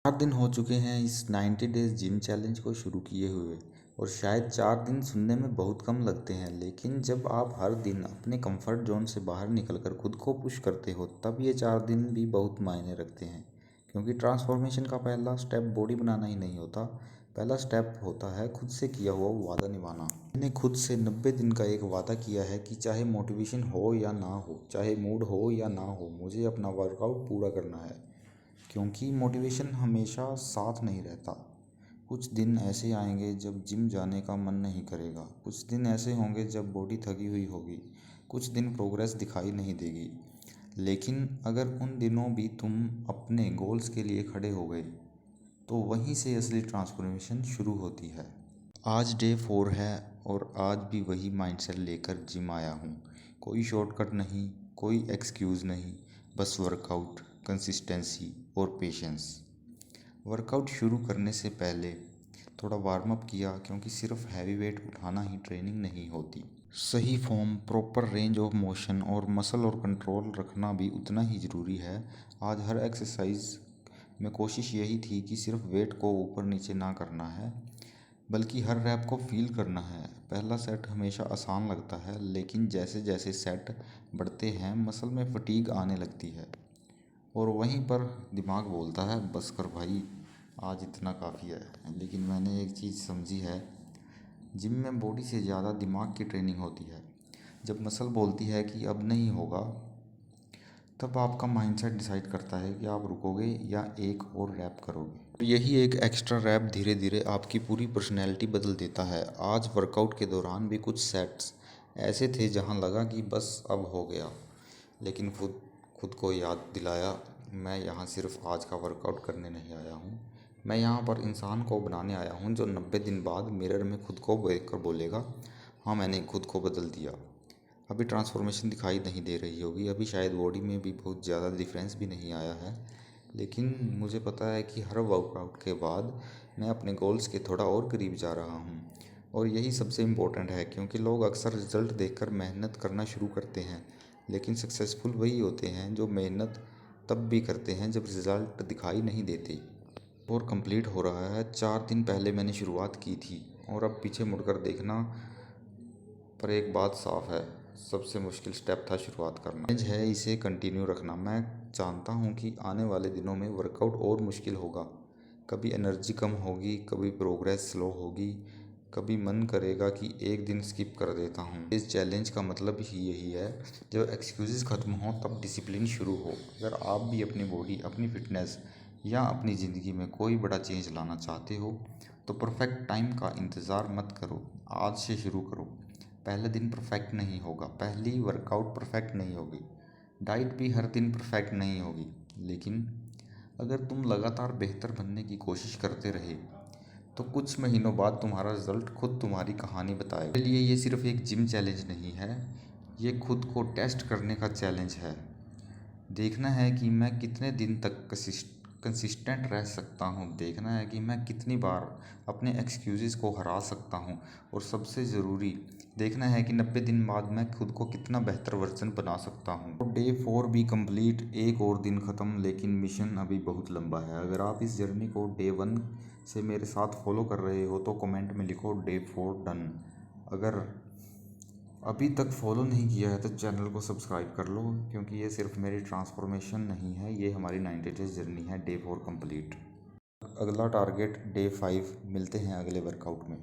4 दिन हो चुके हैं इस 90 डेज़ जिम चैलेंज को शुरू किए हुए और शायद 4 दिन सुनने में बहुत कम लगते हैं, लेकिन जब आप हर दिन अपने कंफर्ट जोन से बाहर निकलकर खुद को पुश करते हो तब ये 4 दिन भी बहुत मायने रखते हैं। क्योंकि ट्रांसफॉर्मेशन का पहला स्टेप बॉडी बनाना ही नहीं होता, पहला स्टेप होता है खुद से किया हुआ वादा निभाना। मैंने खुद से 90 दिन का एक वादा किया है कि चाहे मोटिवेशन हो या ना हो, चाहे मूड हो या ना हो, मुझे अपना वर्कआउट पूरा करना है। क्योंकि मोटिवेशन हमेशा साथ नहीं रहता। कुछ दिन ऐसे आएंगे जब जिम जाने का मन नहीं करेगा, कुछ दिन ऐसे होंगे जब बॉडी थकी हुई होगी, कुछ दिन प्रोग्रेस दिखाई नहीं देगी। लेकिन अगर उन दिनों भी तुम अपने गोल्स के लिए खड़े हो गए तो वहीं से असली ट्रांसफॉर्मेशन शुरू होती है। आज डे 4 है और आज भी वही माइंडसेट लेकर जिम आया हूँ। कोई शॉर्टकट नहीं, कोई एक्सक्यूज़ नहीं, बस वर्कआउट, कंसिस्टेंसी और पेशेंस। वर्कआउट शुरू करने से पहले थोड़ा वार्म अप किया, क्योंकि सिर्फ हैवी वेट उठाना ही ट्रेनिंग नहीं होती। सही form, proper range of motion और मसल और कंट्रोल रखना भी उतना ही ज़रूरी है। आज हर एक्सरसाइज में कोशिश यही थी कि सिर्फ वेट को ऊपर नीचे ना करना है, बल्कि हर रैप को फील करना है। पहला सेट हमेशा आसान लगता है, लेकिन जैसे जैसे सेट बढ़ते हैं मसल में फटीग आने लगती है और वहीं पर दिमाग बोलता है बस कर भाई, आज इतना काफ़ी है। लेकिन मैंने एक चीज़ समझी है, जिम में बॉडी से ज़्यादा दिमाग की ट्रेनिंग होती है। जब मसल बोलती है कि अब नहीं होगा, तब आपका माइंडसेट डिसाइड करता है कि आप रुकोगे या एक और रैप करोगे। यही एक एक्स्ट्रा रैप धीरे धीरे आपकी पूरी पर्सनैलिटी बदल देता है। आज वर्कआउट के दौरान भी कुछ सेट्स ऐसे थे जहां लगा कि बस अब हो गया, लेकिन खुद खुद को याद दिलाया, मैं यहाँ सिर्फ आज का वर्कआउट करने नहीं आया हूँ, मैं यहाँ पर इंसान को बनाने आया हूँ जो 90 दिन बाद मिरर में खुद को देखकर बोलेगा, हाँ मैंने खुद को बदल दिया। अभी ट्रांसफॉर्मेशन दिखाई नहीं दे रही होगी, अभी शायद बॉडी में भी बहुत ज़्यादा डिफरेंस भी नहीं आया है, लेकिन मुझे पता है कि हर वर्कआउट के बाद मैं अपने गोल्स के थोड़ा और करीब जा रहा हूँ। और यही सबसे इम्पोर्टेंट है, क्योंकि लोग अक्सर रिजल्ट देखकर मेहनत करना शुरू करते हैं, लेकिन सक्सेसफुल वही होते हैं जो मेहनत तब भी करते हैं जब रिज़ल्ट दिखाई नहीं देते। और कंप्लीट हो रहा है। 4 दिन पहले मैंने शुरुआत की थी और अब पीछे मुड़कर देखना, पर एक बात साफ है, सबसे मुश्किल स्टेप था शुरुआत करना। चैलेंज है इसे कंटिन्यू रखना। मैं जानता हूँ कि आने वाले दिनों में वर्कआउट और मुश्किल होगा, कभी एनर्जी कम होगी, कभी प्रोग्रेस स्लो होगी, कभी मन करेगा कि एक दिन स्किप कर देता हूँ। इस चैलेंज का मतलब ही यही है, जब एक्सक्यूज़ेस ख़त्म हो तब डिसिप्लिन शुरू हो। अगर आप भी अपनी बॉडी, अपनी फिटनेस या अपनी ज़िंदगी में कोई बड़ा चेंज लाना चाहते हो तो परफेक्ट टाइम का इंतज़ार मत करो, आज से शुरू करो। पहले दिन परफेक्ट नहीं होगा, पहली वर्कआउट परफेक्ट नहीं होगी, डाइट भी हर दिन परफेक्ट नहीं होगी, लेकिन अगर तुम लगातार बेहतर बनने की कोशिश करते रहे तो कुछ महीनों बाद तुम्हारा रिजल्ट खुद तुम्हारी कहानी बताएगा। मेरे लिए ये सिर्फ एक जिम चैलेंज नहीं है, ये खुद को टेस्ट करने का चैलेंज है। देखना है कि मैं कितने दिन तक कंसिस्टेंट रह सकता हूँ, देखना है कि मैं कितनी बार अपने एक्सक्यूज़ेस को हरा सकता हूँ, और सबसे ज़रूरी देखना है कि 90 दिन बाद मैं खुद को कितना बेहतर वर्जन बना सकता हूँ। तो डे 4 भी कंप्लीट, एक और दिन ख़त्म, लेकिन मिशन अभी बहुत लंबा है। अगर आप इस जर्नी को डे 1 से मेरे साथ फॉलो कर रहे हो तो कमेंट में लिखो डे 4 डन। अगर अभी तक फॉलो नहीं किया है तो चैनल को सब्सक्राइब कर लो, क्योंकि ये सिर्फ मेरी ट्रांसफॉर्मेशन नहीं है, ये हमारी 90 डेज जर्नी है। डे 4 कंप्लीट, अगला टारगेट डे 5। मिलते हैं अगले वर्कआउट में।